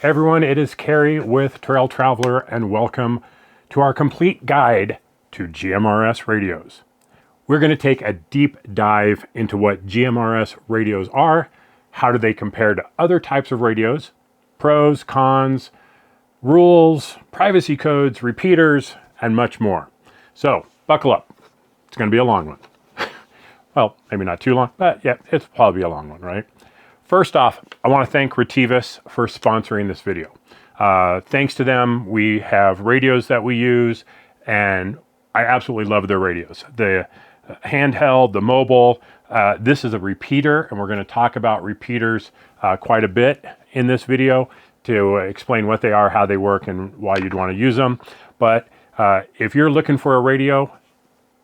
Hey everyone, it is Carrie with Trail Traveler, and welcome to our complete guide to GMRS radios. We're going to take a deep dive into what GMRS radios are, how do they compare to other types of radios, pros, cons, rules, privacy codes, repeaters, and much more. So buckle up. It's going to be a long one. Well, maybe not too long, but yeah, it's probably a long one, right? First off, I want to thank Retivus for sponsoring this video. Thanks to them, we have radios that we use, and I absolutely love their radios. The handheld, the mobile, this is a repeater, and we're going to talk about repeaters quite a bit in this video to explain what they are, how they work, and why you'd want to use them. But if you're looking for a radio,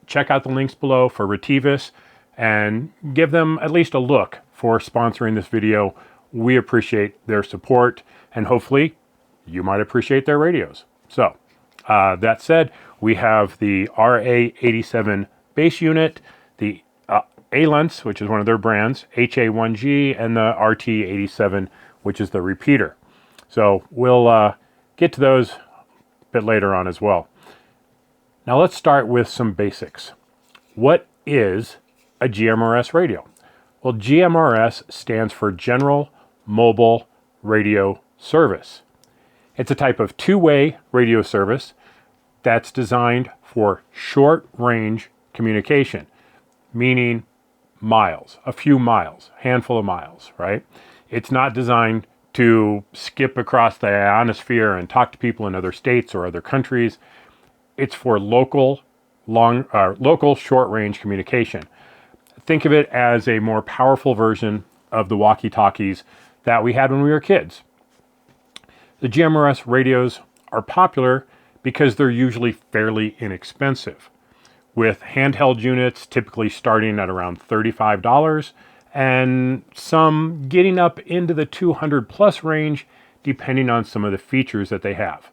check out the links below for Retivus and give them at least a look for sponsoring this video. We appreciate their support, and hopefully you might appreciate their radios. So that said, we have the RA87 base unit, the A-Lens, which is one of their brands, HA1G, and the RT87, which is the repeater. So we'll get to those a bit later on as well. Now let's start with some basics. What is a GMRS radio? Well, GMRS stands for General Mobile Radio Service. It's a type of two-way radio service that's designed for short-range communication, meaning miles, a few miles, handful of miles, right? It's not designed to skip across the ionosphere and talk to people in other states or other countries. It's for local short-range communication. Think of it as a more powerful version of the walkie-talkies that we had when we were kids. The GMRS radios are popular because they're usually fairly inexpensive, with handheld units typically starting at around $35 and some getting up into the 200 plus range depending on some of the features that they have.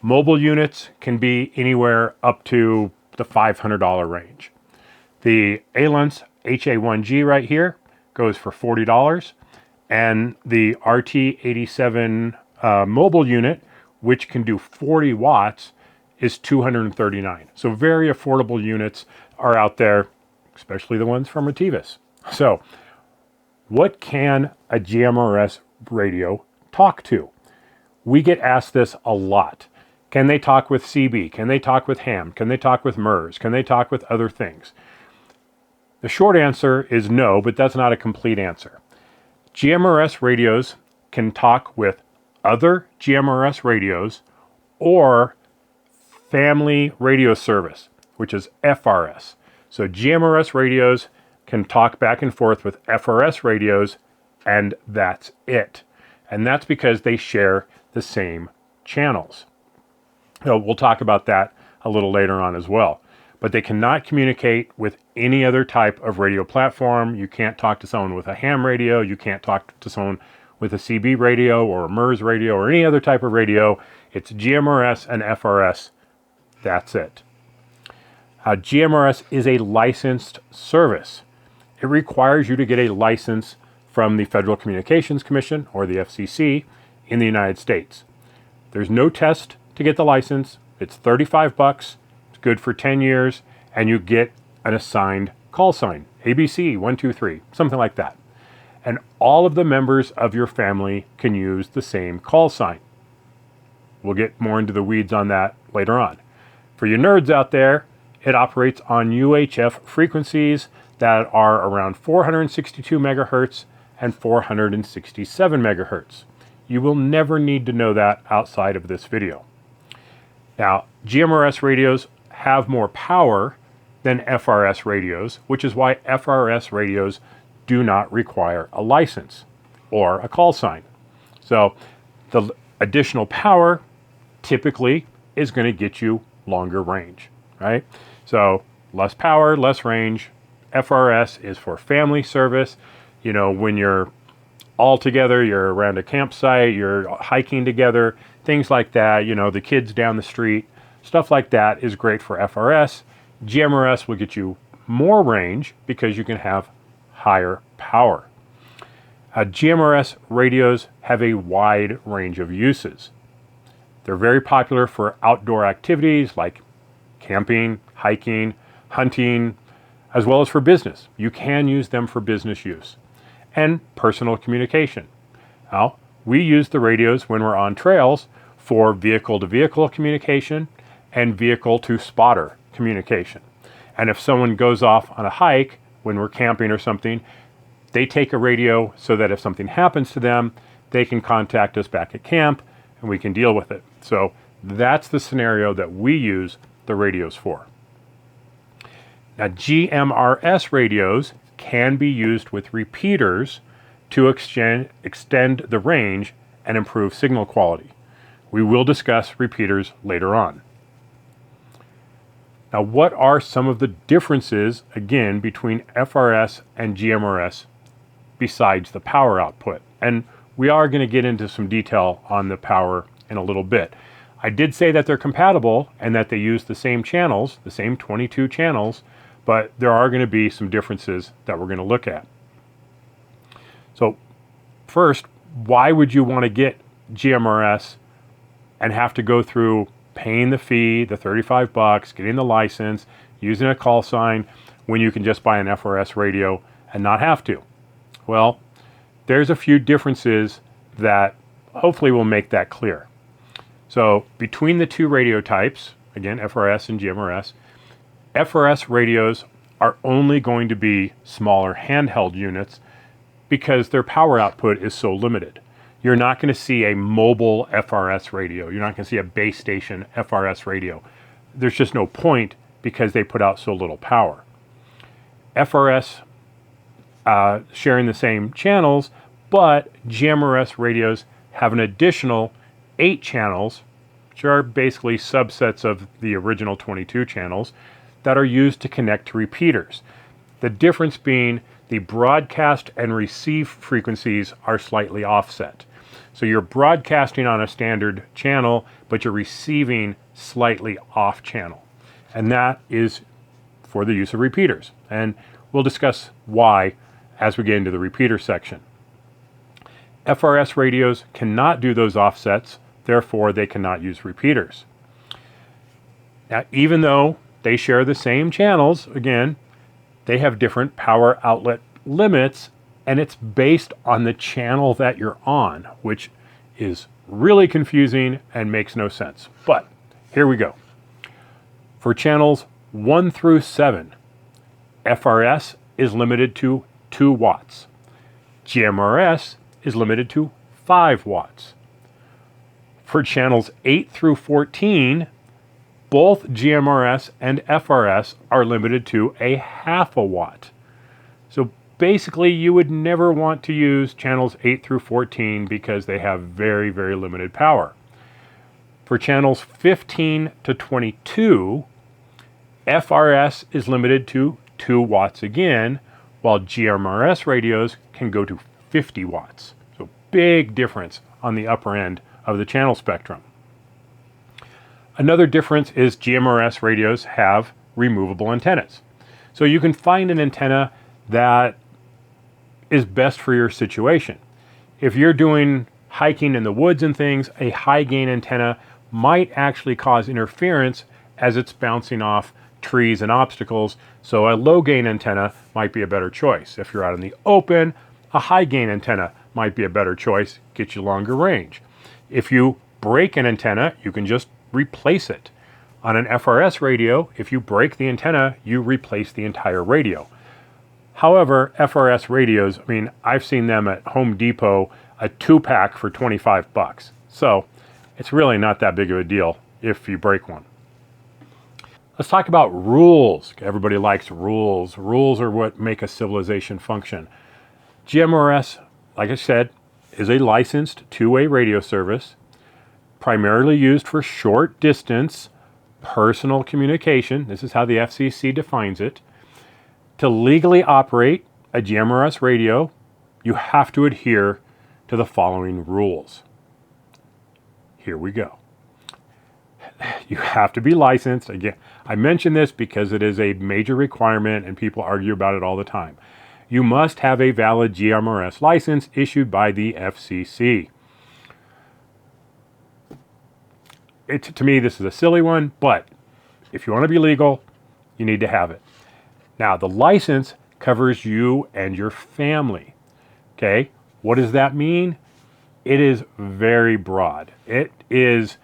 Mobile units can be anywhere up to the $500 range. The A-Lens HA1G right here goes for $40, and the RT87 mobile unit, which can do 40 watts, is $239. So very affordable units are out there, especially the ones from Retivus. So what can a GMRS radio talk to? We get asked this a lot. Can they talk with CB? Can they talk with ham? Can they talk with MERS? Can they talk with other things? The short answer is no, but that's not a complete answer. GMRS radios can talk with other GMRS radios or family radio service, which is FRS. So GMRS radios can talk back and forth with FRS radios, and that's it. And that's because they share the same channels. So we'll talk about that a little later on as well. But they cannot communicate with any other type of radio platform. You can't talk to someone with a ham radio. You can't talk to someone with a CB radio or a MERS radio or any other type of radio. It's GMRS and FRS. That's it. GMRS is a licensed service. It requires you to get a license from the Federal Communications Commission, or the FCC, in the United States. There's no test to get the license. It's $35. Good for 10 years, and you get an assigned call sign, ABC 123, something like that. And all of the members of your family can use the same call sign. We'll get more into the weeds on that later on. For you nerds out there, it operates on UHF frequencies that are around 462 megahertz and 467 megahertz. You will never need to know that outside of this video. Now, GMRS radios have more power than FRS radios, which is why FRS radios do not require a license or a call sign. So the additional power typically is going to get you longer range, right? So less power, less range. FRS is for family service. You know, when you're all together, you're around a campsite, you're hiking together, things like that, you know, the kids down the street, stuff like that is great for FRS. GMRS will get you more range because you can have higher power. GMRS radios have a wide range of uses. They're very popular for outdoor activities like camping, hiking, hunting, as well as for business. You can use them for business use. And personal communication. Now, we use the radios when we're on trails for vehicle-to-vehicle communication and vehicle-to-spotter communication. And if someone goes off on a hike when we're camping or something, they take a radio so that if something happens to them, they can contact us back at camp and we can deal with it. So that's the scenario that we use the radios for. Now, GMRS radios can be used with repeaters to extend the range and improve signal quality. We will discuss repeaters later on. Now, what are some of the differences, again, between FRS and GMRS besides the power output? And we are going to get into some detail on the power in a little bit. I did say that they're compatible and that they use the same channels, the same 22 channels, but there are going to be some differences that we're going to look at. So first, why would you want to get GMRS and have to go through paying the fee, the $35, getting the license, using a call sign, when you can just buy an FRS radio and not have to? Well, there's a few differences that hopefully will make that clear. So between the two radio types, again, FRS and GMRS, FRS radios are only going to be smaller handheld units because their power output is so limited. You're not going to see a mobile FRS radio. You're not going to see a base station FRS radio. There's just no point because they put out so little power. FRS sharing the same channels, but GMRS radios have an additional 8 channels, which are basically subsets of the original 22 channels, that are used to connect to repeaters. The difference being the broadcast and receive frequencies are slightly offset. So you're broadcasting on a standard channel, but you're receiving slightly off channel. And that is for the use of repeaters. And we'll discuss why as we get into the repeater section. FRS radios cannot do those offsets, therefore they cannot use repeaters. Now, even though they share the same channels, again, they have different power outlet limits, and it's based on the channel that you're on, which is really confusing and makes no sense. But here we go. For channels 1 through 7, FRS is limited to 2 watts. GMRS is limited to 5 watts. For channels 8 through 14, both GMRS and FRS are limited to a 0.5 watt. So basically, you would never want to use channels 8 through 14 because they have very, very limited power. For channels 15 to 22, FRS is limited to 2 watts again, while GMRS radios can go to 50 watts. So big difference on the upper end of the channel spectrum. Another difference is GMRS radios have removable antennas. So you can find an antenna that is best for your situation. If you're doing hiking in the woods and things, a high gain antenna might actually cause interference as it's bouncing off trees and obstacles. So a low gain antenna might be a better choice. If you're out in the open, a high gain antenna might be a better choice, get you longer range. If you break an antenna, you can just replace it. On an FRS radio, if you break the antenna, you replace the entire radio. However, FRS radios, I mean, I've seen them at Home Depot, a 2-pack for $25. So it's really not that big of a deal if you break one. Let's talk about rules. Everybody likes rules. Rules are what make a civilization function. GMRS, like I said, is a licensed two-way radio service, primarily used for short distance personal communication. This is how the FCC defines it. To legally operate a GMRS radio, you have to adhere to the following rules. Here we go. You have to be licensed. Again, I mention this because it is a major requirement and people argue about it all the time. You must have a valid GMRS license issued by the FCC. To me, this is a silly one, but if you want to be legal, you need to have it. Now, the license covers you and your family. Okay, what does that mean? It is very broad. It is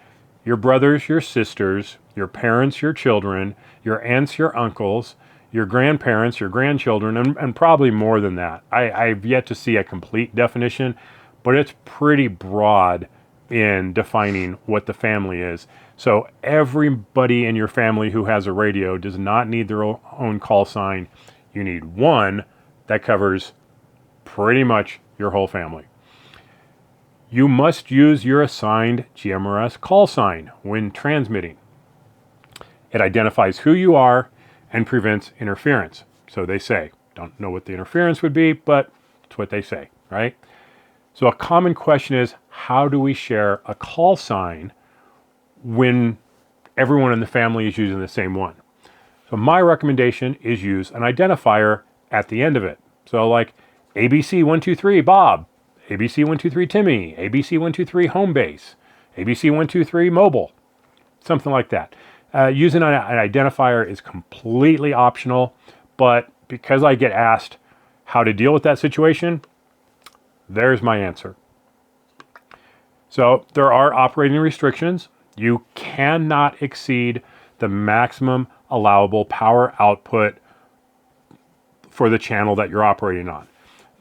your brothers, your sisters, your parents, your children, your aunts, your uncles, your grandparents, your grandchildren, and probably more than that. I've yet to see a complete definition, but it's pretty broad in defining what the family is. So everybody in your family who has a radio does not need their own call sign. You need one that covers pretty much your whole family. You must use your assigned GMRS call sign when transmitting. It identifies who you are and prevents interference. So they say. Don't know what the interference would be, but it's what they say, right? So a common question is, how do we share a call sign when everyone in the family is using the same one? So my recommendation is use an identifier at the end of it. So like ABC123 Bob, ABC123 Timmy, ABC123 Home Base, ABC123 Mobile, something like that. Using an identifier is completely optional, but because I get asked how to deal with that situation, there's my answer. So there are operating restrictions. You cannot exceed the maximum allowable power output for the channel that you're operating on.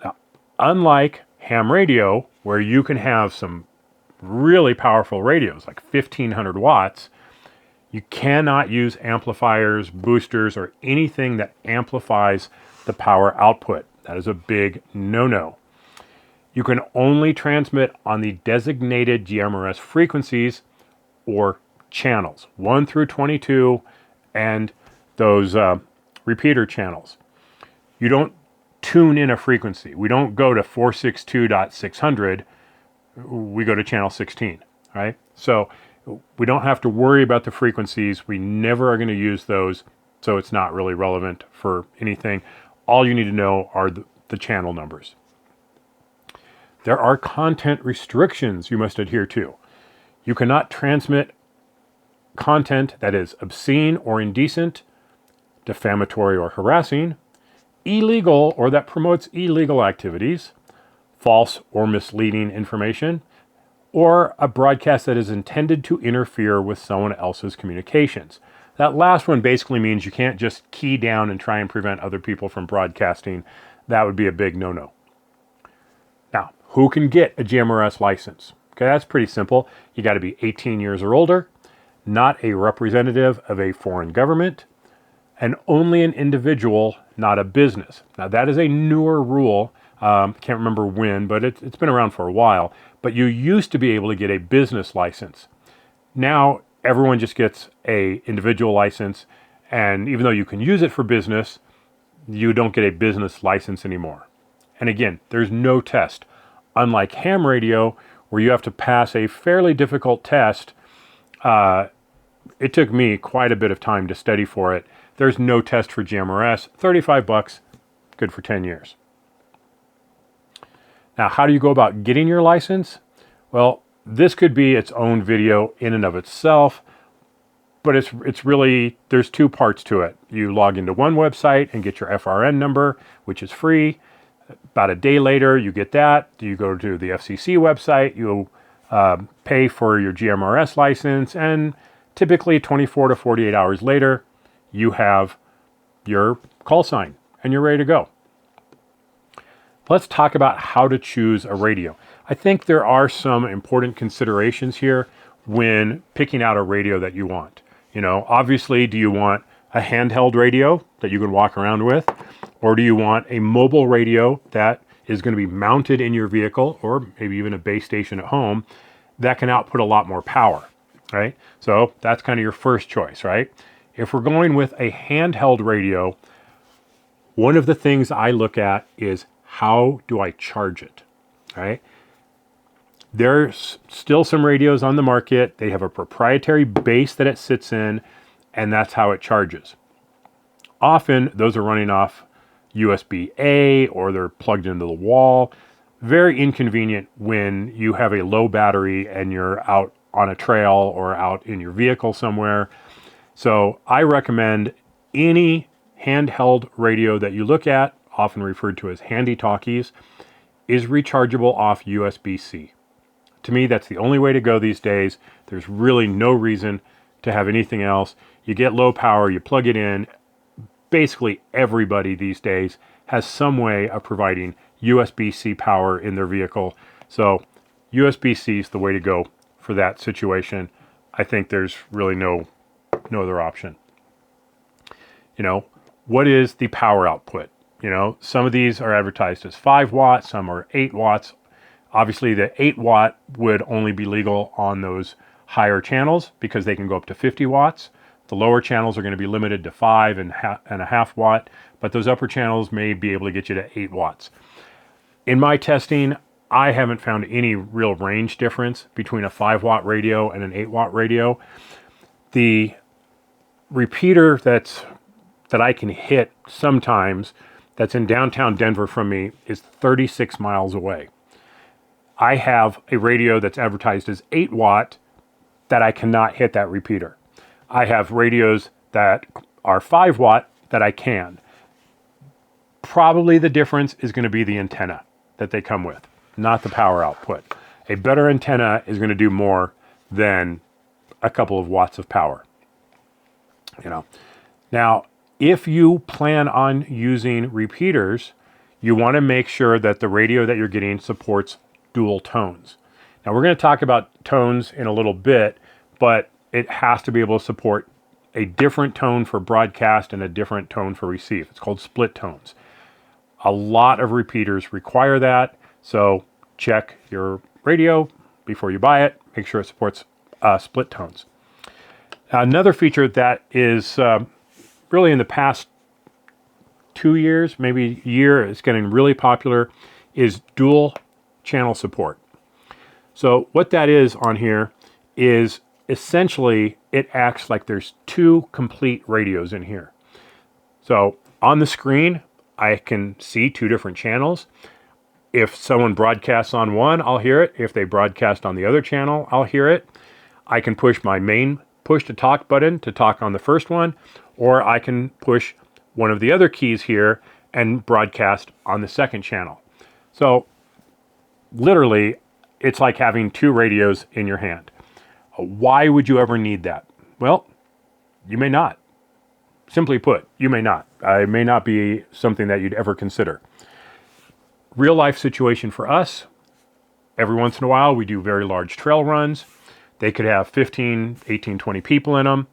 Now, unlike ham radio, where you can have some really powerful radios, like 1500 watts, you cannot use amplifiers, boosters, or anything that amplifies the power output. That is a big no-no. You can only transmit on the designated GMRS frequencies or channels, 1 through 22, and those repeater channels. You don't tune in a frequency. We don't go to 462.600. We go to channel 16, right? So we don't have to worry about the frequencies. We never are going to use those, so it's not really relevant for anything. All you need to know are the channel numbers. There are content restrictions you must adhere to. You cannot transmit content that is obscene or indecent, defamatory or harassing, illegal or that promotes illegal activities, false or misleading information, or a broadcast that is intended to interfere with someone else's communications. That last one basically means you can't just key down and try and prevent other people from broadcasting. That would be a big no-no. Now, who can get a GMRS license? Okay, that's pretty simple. You got to be 18 years or older, not a representative of a foreign government, and only an individual, not a business. Now, that is a newer rule. Can't remember when, but it's been around for a while. But you used to be able to get a business license. Now, everyone just gets a individual license, and even though you can use it for business, you don't get a business license anymore. And again, there's no test. Unlike ham radio, where you have to pass a fairly difficult test, it took me quite a bit of time to study for it. There's no test for GMRS, $35, good for 10 years. Now, how do you go about getting your license? Well, this could be its own video in and of itself, but it's really, there's two parts to it. You log into one website and get your FRN number, which is free. About a day later, you get that. You go to the FCC website, you pay for your GMRS license, and typically 24 to 48 hours later, you have your call sign and you're ready to go. Let's talk about how to choose a radio. I think there are some important considerations here when picking out a radio that you want. You know, obviously, do you want a handheld radio that you can walk around with? Or do you want a mobile radio that is going to be mounted in your vehicle, or maybe even a base station at home, that can output a lot more power, right? So that's kind of your first choice, right? If we're going with a handheld radio, one of the things I look at is, how do I charge it, right? There's still some radios on the market. They have a proprietary base that it sits in, and that's how it charges. Often, those are running off USB-A or they're plugged into the wall. Very inconvenient when you have a low battery and you're out on a trail or out in your vehicle somewhere. So I recommend any handheld radio that you look at, often referred to as handy talkies, is rechargeable off USB-C. To me, that's the only way to go these days. There's really no reason to have anything else. You get low power, you plug it in. Basically everybody these days has some way of providing USB-C power in their vehicle. So USB-C is the way to go for that situation. I think there's really no other option. You know, what is the power output? You know, some of these are advertised as 5 watts, some are 8 watts. Obviously the 8 watt would only be legal on those higher channels because they can go up to 50 watts. The lower channels are going to be limited to 5.5 watt, but those upper channels may be able to get you to 8 watts. In my testing, I haven't found any real range difference between a 5 watt radio and an 8 watt radio. The repeater that I can hit sometimes that's in downtown Denver from me is 36 miles away. I have a radio that's advertised as 8 watt that I cannot hit that repeater. I have radios that are 5 watt that I can. Probably the difference is going to be the antenna that they come with, not the power output. A better antenna is going to do more than a couple of watts of power. You know. Now, if you plan on using repeaters, you want to make sure that the radio that you're getting supports dual tones. Now, we're going to talk about tones in a little bit, but it has to be able to support a different tone for broadcast and a different tone for receive. It's called split tones. A lot of repeaters require that, so check your radio before you buy it. Make sure it supports split tones. Another feature that is really in the past 2 years, maybe a year, it's getting really popular, is dual channel support. So what that is on here is essentially it acts like there's 2 complete radios in here. So on the screen, I can see 2 different channels. If someone broadcasts on one, I'll hear it. If they broadcast on the other channel, I'll hear it. I can push my main push to talk button to talk on the first one, or I can push one of the other keys here and broadcast on the second channel. So literally, it's like having 2 radios in your hand. Why would you ever need that? Well, you may not. Simply put, you may not. It may not be something that you'd ever consider. Real life situation for us, every once in a while we do very large trail runs. They could have 15, 18, 20 people in them.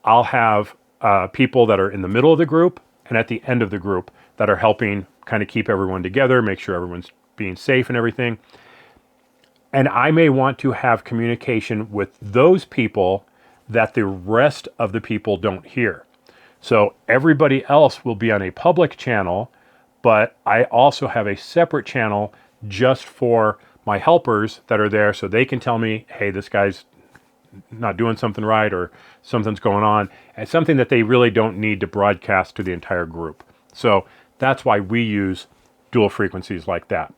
I'll have people that are in the middle of the group and at the end of the group that are helping kind of keep everyone together, make sure everyone's being safe and everything. And I may want to have communication with those people that the rest of the people don't hear. So everybody else will be on a public channel, but I also have a separate channel just for my helpers that are there so they can tell me, hey, this guy's not doing something right or something's going on. It's something that they really don't need to broadcast to the entire group. So that's why we use dual frequencies like that.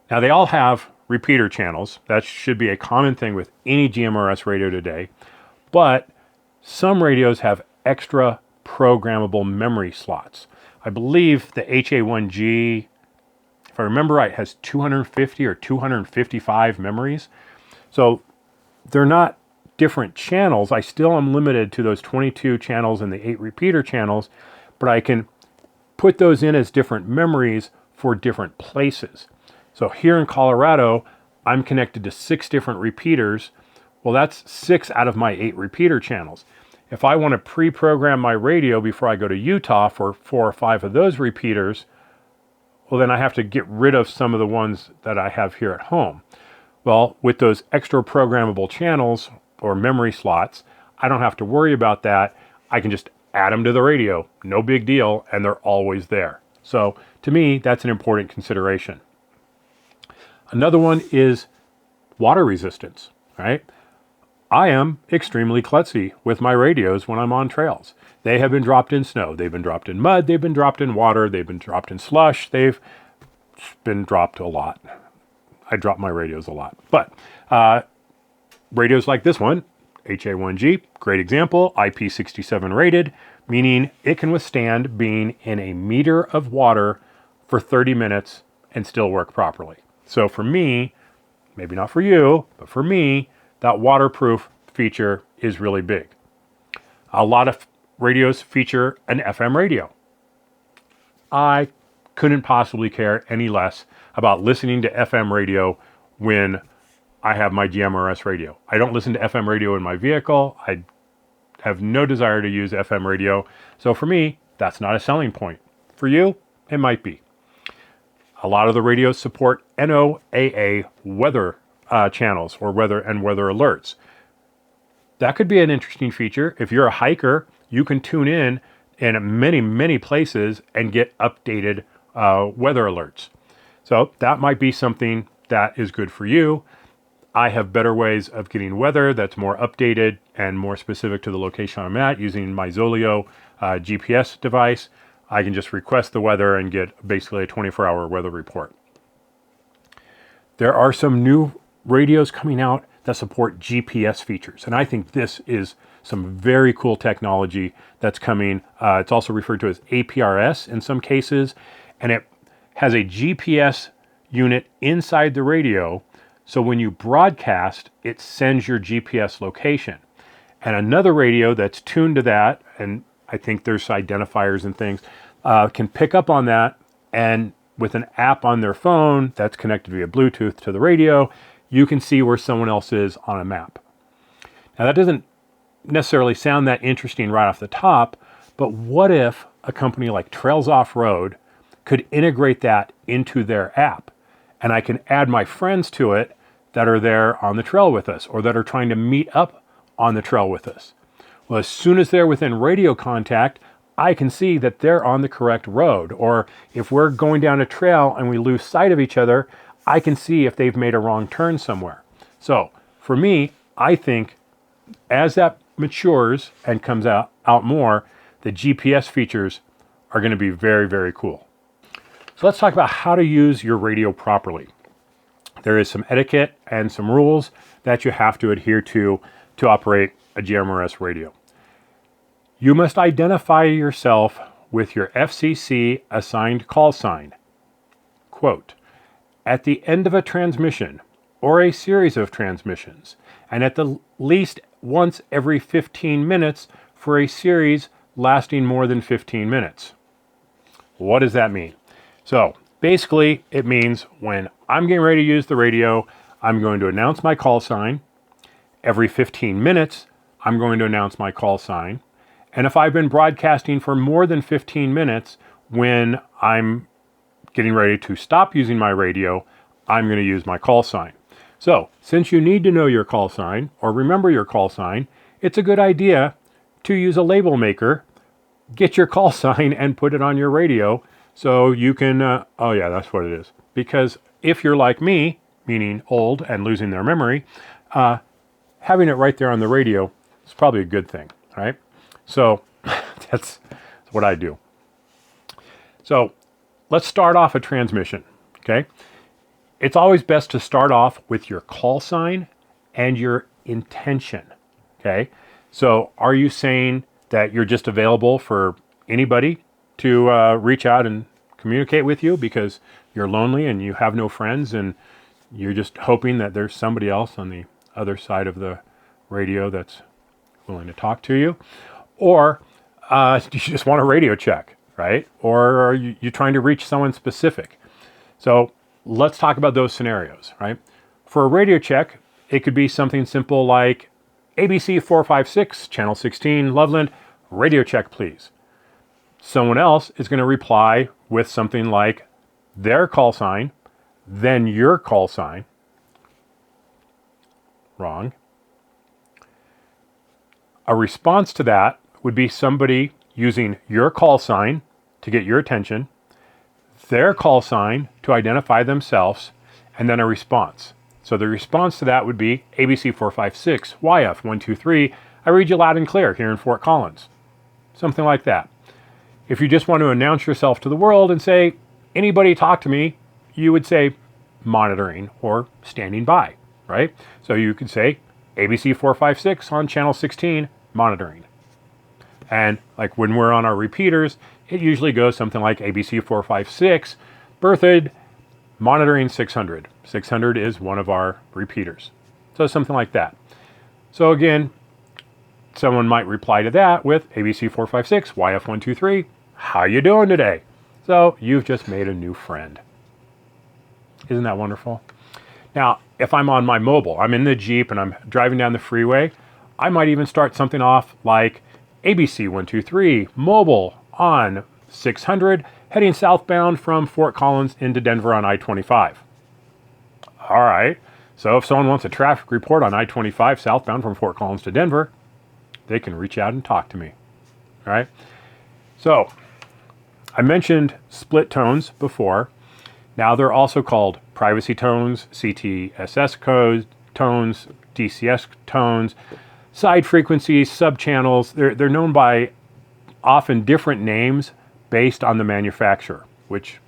Now they all have repeater channels. That should be a common thing with any GMRS radio today. But some radios have extra programmable memory slots. I believe the HA1G, if I remember right, has 250 or 255 memories. So they're not different channels. I still am limited to those 22 channels and the 8 repeater channels, but I can put those in as different memories for different places. So here in Colorado, I'm connected to 6 different repeaters. Well, that's 6 out of my 8 repeater channels. If I want to pre-program my radio before I go to Utah for 4 or 5 of those repeaters, well, then I have to get rid of some of the ones that I have here at home. Well, with those extra programmable channels or memory slots, I don't have to worry about that. I can just add them to the radio. No big deal, and they're always there. So to me, that's an important consideration. Another one is water resistance, right? I am extremely klutzy with my radios when I'm on trails. They have been dropped in snow. They've been dropped in mud. They've been dropped in water. They've been dropped in slush. They've been dropped a lot. I drop my radios a lot. But radios like this one, HA1G, great example, IP67 rated, meaning it can withstand being in a meter of water for 30 minutes and still work properly. So for me, maybe not for you, but for me, that waterproof feature is really big. A lot of radios feature an FM radio. I couldn't possibly care any less about listening to FM radio when I have my GMRS radio. I don't listen to FM radio in my vehicle. I have no desire to use FM radio. So for me, that's not a selling point. For you, it might be. A lot of the radios support NOAA weather channels or weather alerts. That could be an interesting feature. If you're a hiker, you can tune in many, many places and get updated weather alerts. So that might be something that is good for you. I have better ways of getting weather that's more updated and more specific to the location I'm at using my Zoleo GPS device. I can just request the weather and get basically a 24-hour weather report. There are some new radios coming out that support GPS features, and I think this is some very cool technology that's coming. It's also referred to as APRS in some cases, and it has a GPS unit inside the radio, so when you broadcast, it sends your GPS location. And another radio that's tuned to that, and I think there's identifiers and things, can pick up on that, and with an app on their phone that's connected via Bluetooth to the radio, you can see where someone else is on a map. Now that doesn't necessarily sound that interesting right off the top, but what if a company like Trails Off-Road could integrate that into their app, and I can add my friends to it that are there on the trail with us or that are trying to meet up on the trail with us. Well, as soon as they're within radio contact, I can see that they're on the correct road. Or if we're going down a trail and we lose sight of each other, I can see if they've made a wrong turn somewhere. So for me, I think as that matures and comes out more, the GPS features are going to be very, very cool. So let's talk about how to use your radio properly. There is some etiquette and some rules that you have to adhere to operate a GMRS radio. You must identify yourself with your FCC assigned call sign. Quote, at the end of a transmission or a series of transmissions, and at the least once every 15 minutes for a series lasting more than 15 minutes. What does that mean? So basically, it means when I'm getting ready to use the radio, I'm going to announce my call sign. Every 15 minutes, I'm going to announce my call sign. And if I've been broadcasting for more than 15 minutes, when I'm getting ready to stop using my radio, I'm going to use my call sign. So since you need to know your call sign or remember your call sign, it's a good idea to use a label maker, get your call sign and put it on your radio so you can, oh yeah, that's what it is. Because if you're like me, meaning old and losing their memory, having it right there on the radio is probably a good thing, right? So that's what I do. So let's start off a transmission, okay? It's always best to start off with your call sign and your intention, okay? So are you saying that you're just available for anybody to reach out and communicate with you because you're lonely and you have no friends and you're just hoping that there's somebody else on the other side of the radio that's willing to talk to you? Or do you just want a radio check, right? Or are you trying to reach someone specific? So let's talk about those scenarios, right? For a radio check, it could be something simple like ABC 456, channel 16, Loveland, radio check, please. Someone else is going to reply with something like their call sign, then your call sign. Wrong. A response to that would be somebody using your call sign to get your attention, their call sign to identify themselves, and then a response. So the response to that would be ABC 456, YF 123, I read you loud and clear here in Fort Collins. Something like that. If you just want to announce yourself to the world and say, anybody talk to me, you would say monitoring or standing by, right? So you could say ABC 456 on channel 16, monitoring. And like when we're on our repeaters, it usually goes something like ABC 456, Berthoud, monitoring 600. 600 is one of our repeaters. So something like that. So again, someone might reply to that with ABC 456, YF123, how you doing today? So you've just made a new friend. Isn't that wonderful? Now, if I'm on my mobile, I'm in the Jeep and I'm driving down the freeway, I might even start something off like ABC 123, mobile on 600, heading southbound from Fort Collins into Denver on I-25. All right, so if someone wants a traffic report on I-25 southbound from Fort Collins to Denver, they can reach out and talk to me, all right? So I mentioned split tones before. Now they're also called privacy tones, CTSS code tones, DCS tones, side frequencies, subchannels. They're known by often different names based on the manufacturer, which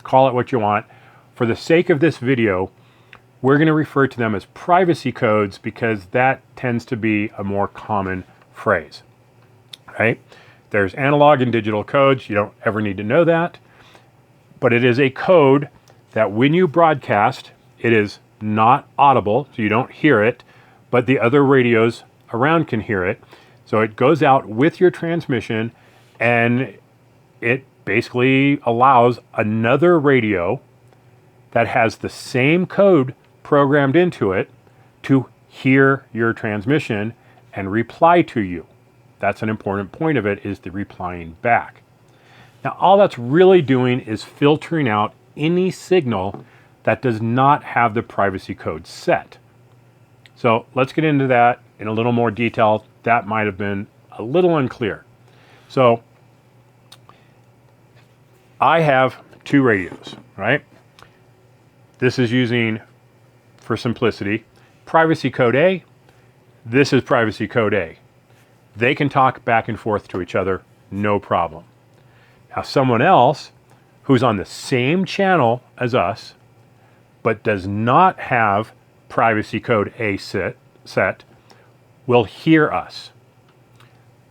call it what you want. For the sake of this video, we're going to refer to them as privacy codes because that tends to be a more common phrase, right? There's analog and digital codes. You don't ever need to know that, but it is a code that when you broadcast, it is not audible, so you don't hear it, but the other radios around can hear it. So it goes out with your transmission and it basically allows another radio that has the same code programmed into it to hear your transmission and reply to you. That's an important point of it, is the replying back. Now, all that's really doing is filtering out any signal that does not have the privacy code set. So let's get into that in a little more detail. That might have been a little unclear. So I have two radios, right? This is using, for simplicity, privacy code A. This is privacy code A. They can talk back and forth to each other, no problem. Now, someone else who's on the same channel as us, but does not have privacy code A set, will hear us.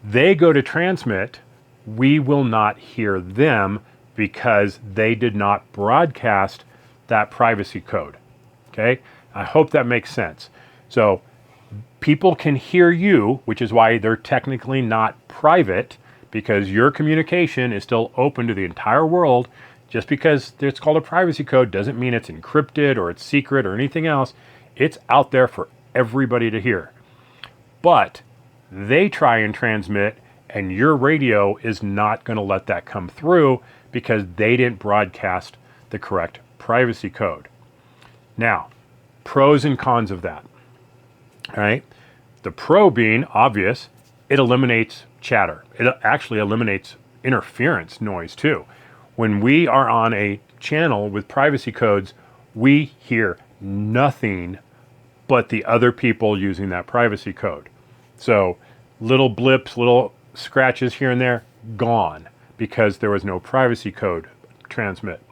They go to transmit, we will not hear them because they did not broadcast that privacy code. Okay? I hope that makes sense. So people can hear you, which is why they're technically not private, because your communication is still open to the entire world. Just because it's called a privacy code doesn't mean it's encrypted or it's secret or anything else. It's out there for everybody to hear. But they try and transmit, and your radio is not going to let that come through because they didn't broadcast the correct privacy code. Now, pros and cons of that. All right. The pro being obvious, it eliminates chatter. It actually eliminates interference noise too. When we are on a channel with privacy codes, we hear nothing but the other people using that privacy code. So little blips, little scratches here and there, gone because there was no privacy code transmit.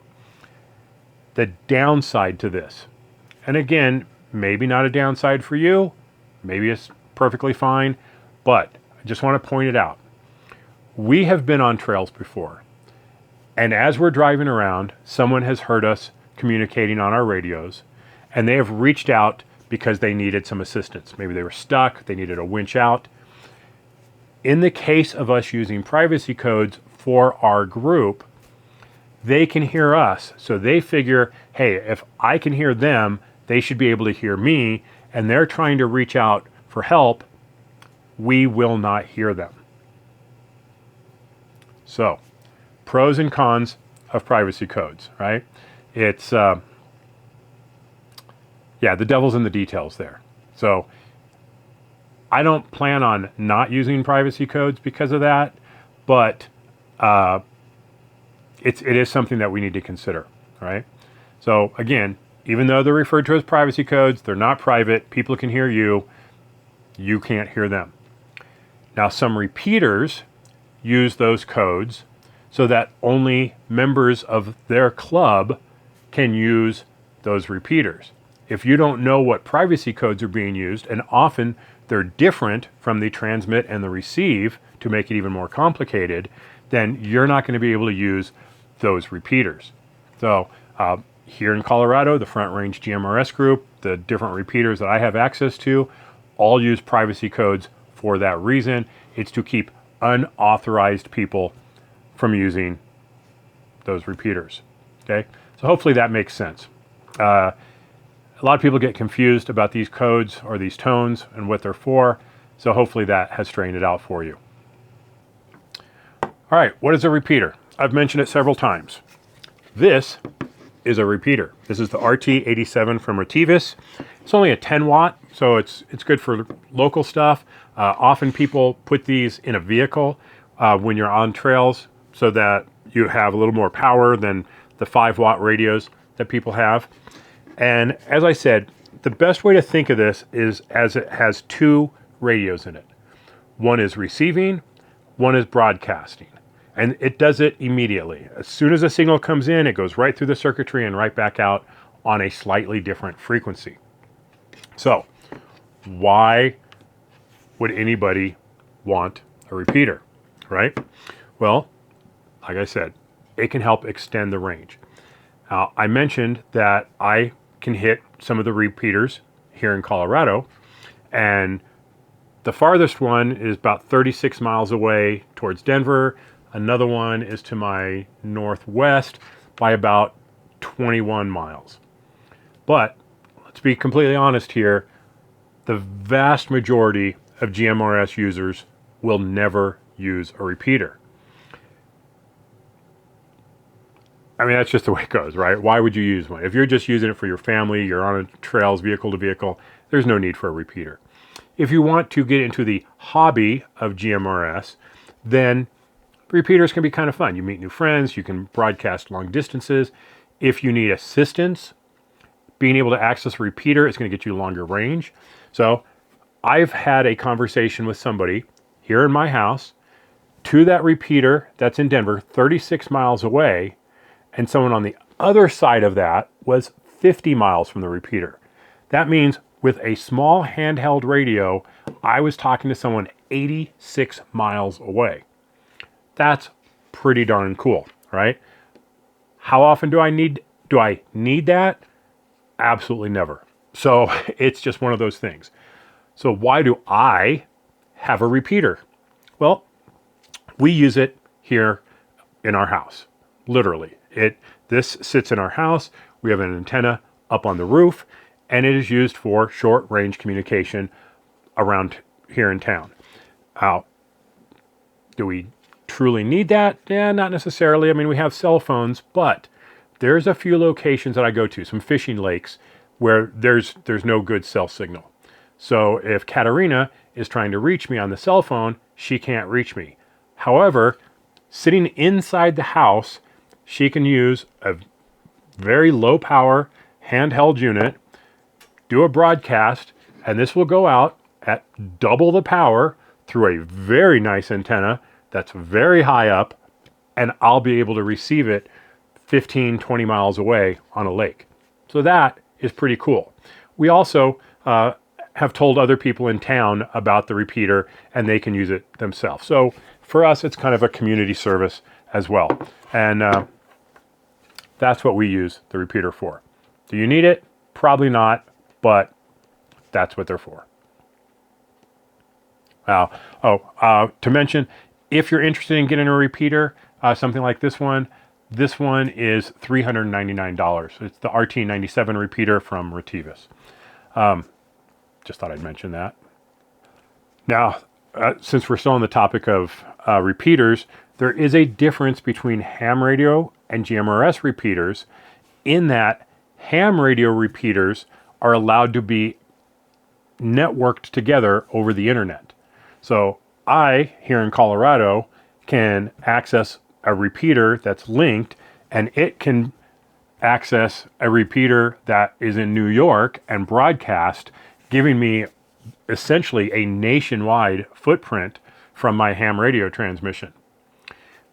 The downside to this, and again, maybe not a downside for you, maybe it's perfectly fine, but I just want to point it out. We have been on trails before, and as we're driving around, someone has heard us communicating on our radios, and they have reached out because they needed some assistance. Maybe they were stuck, they needed a winch out. In the case of us using privacy codes for our group, they can hear us. So they figure, hey, if I can hear them, they should be able to hear me, and they're trying to reach out for help. We will not hear them. So, pros and cons of privacy codes, right? It's, the devil's in the details there. So, I don't plan on not using privacy codes because of that, but it is something that we need to consider, right? So again, Even though they're referred to as privacy codes, they're not private. People can hear you. You can't hear them. Now, some repeaters use those codes so that only members of their club can use those repeaters. If you don't know what privacy codes are being used, and often they're different from the transmit and the receive to make it even more complicated, then you're not going to be able to use those repeaters. So here in Colorado, the Front Range GMRS group, the different repeaters that I have access to, all use privacy codes for that reason. It's to keep unauthorized people from using those repeaters. Okay, so hopefully that makes sense. A lot of people get confused about these codes or these tones and what they're for, so hopefully that has straightened it out for you. All right, what is a repeater? I've mentioned it several times. This is a repeater. This is the RT87 from Retivis. It's only a 10 watt, so it's good for local stuff. Often people put these in a vehicle when you're on trails so that you have a little more power than the 5 watt radios that people have. And as I said, the best way to think of this is as it has 2 radios in it. One is receiving, one is broadcasting. And it does it immediately. As soon as a signal comes in, it goes right through the circuitry and right back out on a slightly different frequency. So, why would anybody want a repeater, right? Well, like I said, it can help extend the range. I mentioned that I can hit some of the repeaters here in Colorado, and the farthest one is about 36 miles away towards Denver. Another one is to my northwest by about 21 miles. But let's be completely honest here, the vast majority of GMRS users will never use a repeater. I mean, that's just the way it goes, right? Why would you use one? If you're just using it for your family, you're on trails, vehicle to vehicle, there's no need for a repeater. If you want to get into the hobby of GMRS, then repeaters can be kind of fun. You meet new friends, you can broadcast long distances. If you need assistance, being able to access a repeater is going to get you longer range. So I've had a conversation with somebody here in my house to that repeater that's in Denver, 36 miles away, and someone on the other side of that was 50 miles from the repeater. That means with a small handheld radio, I was talking to someone 86 miles away. That's pretty darn cool, right? How often do I need that? Absolutely never. So it's just one of those things. So why do I have a repeater? Well, we use it here in our house. Literally. This sits in our house. We have an antenna up on the roof, and it is used for short range communication around here in town. Do we truly need that? Yeah, not necessarily. I mean, we have cell phones, but there's a few locations that I go to, some fishing lakes, where there's no good cell signal. So if Katarina is trying to reach me on the cell phone, she can't reach me. However, sitting inside the house, she can use a very low power handheld unit, do a broadcast, and this will go out at double the power through a very nice antenna that's very high up, and I'll be able to receive it 15, 20 miles away on a lake. So that is pretty cool. We also have told other people in town about the repeater, and they can use it themselves. So for us, it's kind of a community service as well. And that's what we use the repeater for. Do you need it? Probably not, but that's what they're for. To mention, if you're interested in getting a repeater, something like this one is $399. It's the RT97 repeater from Retivis. Just thought I'd mention that. Now, since we're still on the topic of repeaters, there is a difference between ham radio and GMRS repeaters in that ham radio repeaters are allowed to be networked together over the internet. So I, here in Colorado, can access a repeater that's linked, and it can access a repeater that is in New York and broadcast, giving me essentially a nationwide footprint from my ham radio transmission.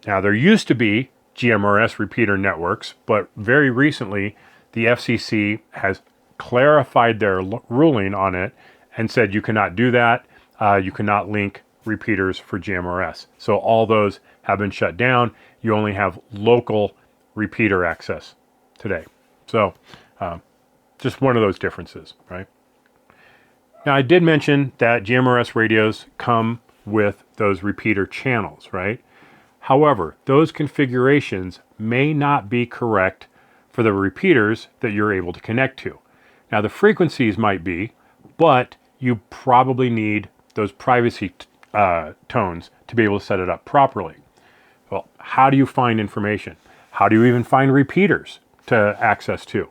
Now, there used to be GMRS repeater networks, but very recently the FCC has clarified their ruling on it and said you cannot do that. You cannot link repeaters for GMRS. So all those have been shut down. You only have local repeater access today. So just one of those differences, right? Now, I did mention that GMRS radios come with those repeater channels, right? However, those configurations may not be correct for the repeaters that you're able to connect to. Now, the frequencies might be, but you probably need those privacy tones to be able to set it up properly. Well, how do you find information? How do you even find repeaters to access to?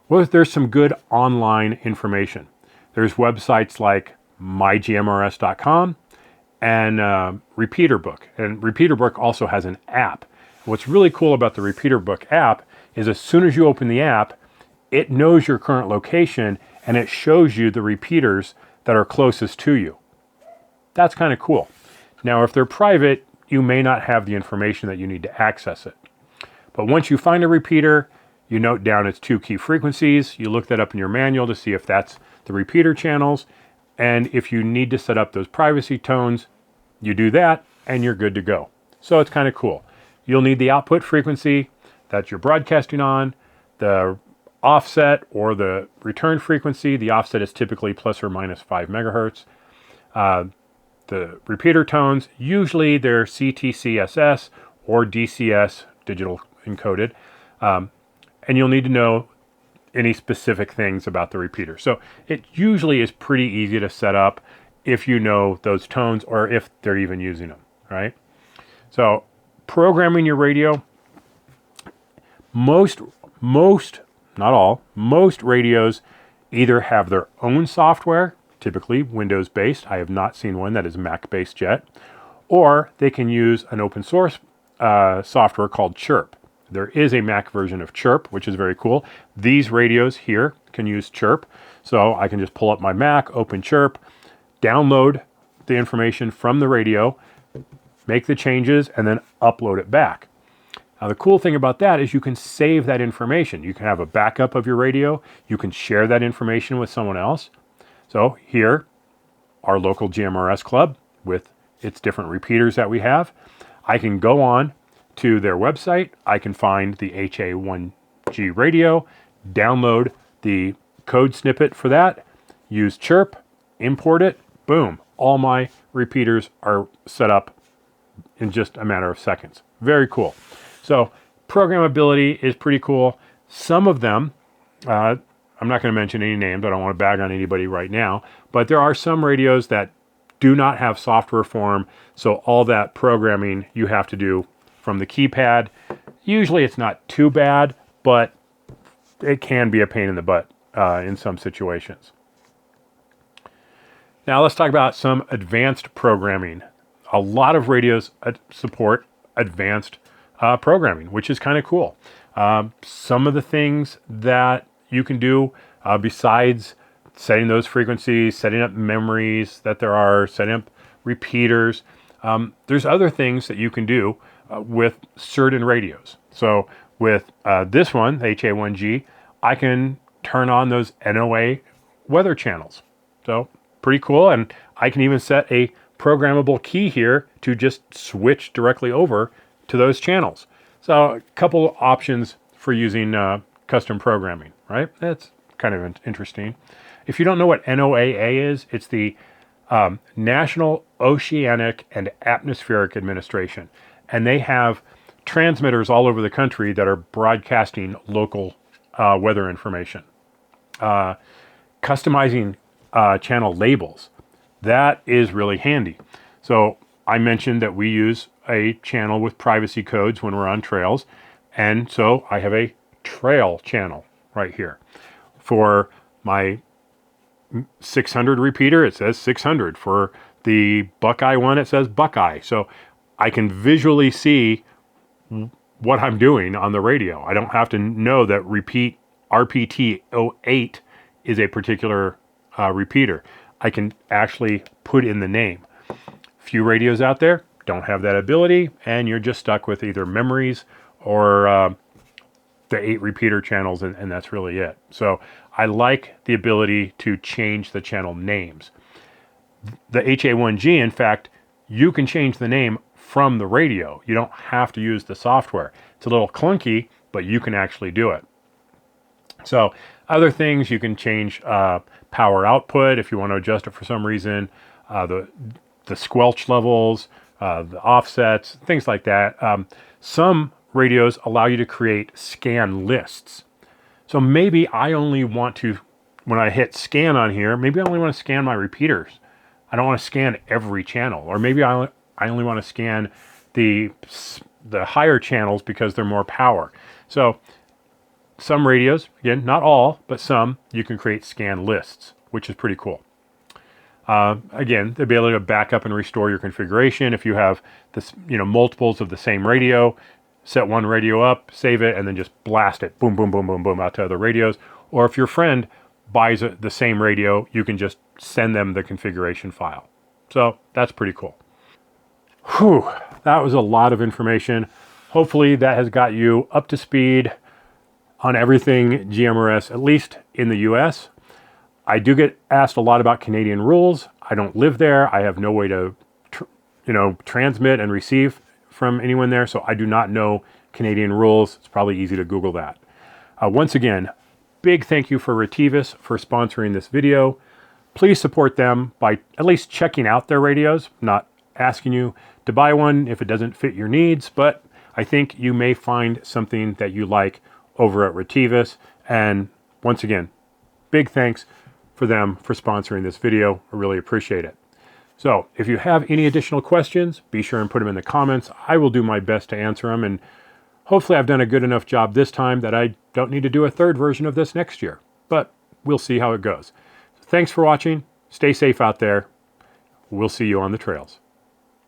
Well, there's some good online information. There's websites like mygmrs.com and Repeater Book. And Repeater Book also has an app. What's really cool about the Repeater Book app is as soon as you open the app, it knows your current location and it shows you the repeaters that are closest to you. That's kind of cool. Now, if they're private, you may not have the information that you need to access it. But once you find a repeater, you note down its 2 key frequencies. You look that up in your manual to see if that's the repeater channels. And if you need to set up those privacy tones, you do that and you're good to go. So it's kind of cool. You'll need the output frequency that you're broadcasting on, the offset or the return frequency. The offset is typically plus or minus 5 megahertz. The repeater tones, usually they're CTCSS or DCS, digital encoded. And you'll need to know any specific things about the repeater. So it usually is pretty easy to set up if you know those tones or if they're even using them, right? So programming your radio, most, not all, most radios either have their own software, typically Windows-based. I have not seen one that is Mac-based yet. Or they can use an open source software called Chirp. There is a Mac version of Chirp, which is very cool. These radios here can use Chirp. So I can just pull up my Mac, open Chirp, download the information from the radio, make the changes, and then upload it back. Now, the cool thing about that is you can save that information. You can have a backup of your radio. You can share that information with someone else. So here, our local GMRS club with its different repeaters that we have. I can go on to their website. I can find the HA1G radio, download the code snippet for that, use Chirp, import it, boom. All my repeaters are set up in just a matter of seconds. Very cool. So programmability is pretty cool. Some of them, I'm not going to mention any names. I don't want to bag on anybody right now, but there are some radios that do not have software form. So all that programming you have to do from the keypad. Usually it's not too bad, but it can be a pain in the butt in some situations. Now let's talk about some advanced programming. A lot of radios support advanced programming, which is kind of cool. Some of the things that you can do besides setting those frequencies, setting up memories that there are, setting up repeaters, there's other things that you can do with certain radios. So with this one, HA1G, I can turn on those NOA weather channels. So pretty cool. And I can even set a programmable key here to just switch directly over to those channels. So a couple options for using custom programming, right? That's kind of interesting. If you don't know what NOAA is, it's the National Oceanic and Atmospheric Administration. And they have transmitters all over the country that are broadcasting local weather information. Customizing channel labels, that is really handy. So I mentioned that we use a channel with privacy codes when we're on trails. And so I have a trail channel right here. For my 600 repeater, it says 600. For the Buckeye one, it says Buckeye. So I can visually see what I'm doing on the radio. I don't have to know that repeat RPT08 is a particular repeater. I can actually put in the name. Few radios out there don't have that ability, and you're just stuck with either memories or the 8 repeater channels, and that's really it. So I like the ability to change the channel names. The HA1G, in fact, you can change the name from the radio. You don't have to use the software. It's a little clunky, but you can actually do it. So other things, you can change power output if you want to adjust it for some reason, the squelch levels, the offsets, things like that. Some radios allow you to create scan lists. So maybe I only want to, when I hit scan on here, maybe I only want to scan my repeaters. I don't want to scan every channel, or maybe I only want to scan the higher channels because they're more power. So some radios, again, not all, but some, you can create scan lists, which is pretty cool. Again, the ability to back up and restore your configuration. If you have this, multiples of the same radio, set one radio up, save it, and then just blast it, boom, boom, boom, boom, boom, out to other radios. Or if your friend buys the same radio, you can just send them the configuration file. So that's pretty cool. Whew, that was a lot of information. Hopefully that has got you up to speed on everything GMRS, at least in the US. I do get asked a lot about Canadian rules. I don't live there. I have no way to, transmit and receive from anyone there, so I do not know Canadian rules. It's probably easy to Google that. Once again, big thank you for Retevis for sponsoring this video. Please support them by at least checking out their radios. Not asking you to buy one if it doesn't fit your needs, but I think you may find something that you like over at Retevis. And once again, big thanks for them for sponsoring this video. I really appreciate it. So if you have any additional questions, be sure and put them in the comments. I will do my best to answer them, and hopefully I've done a good enough job this time that I don't need to do a third version of this next year, but we'll see how it goes. Thanks for watching. Stay safe out there. We'll see you on the trails.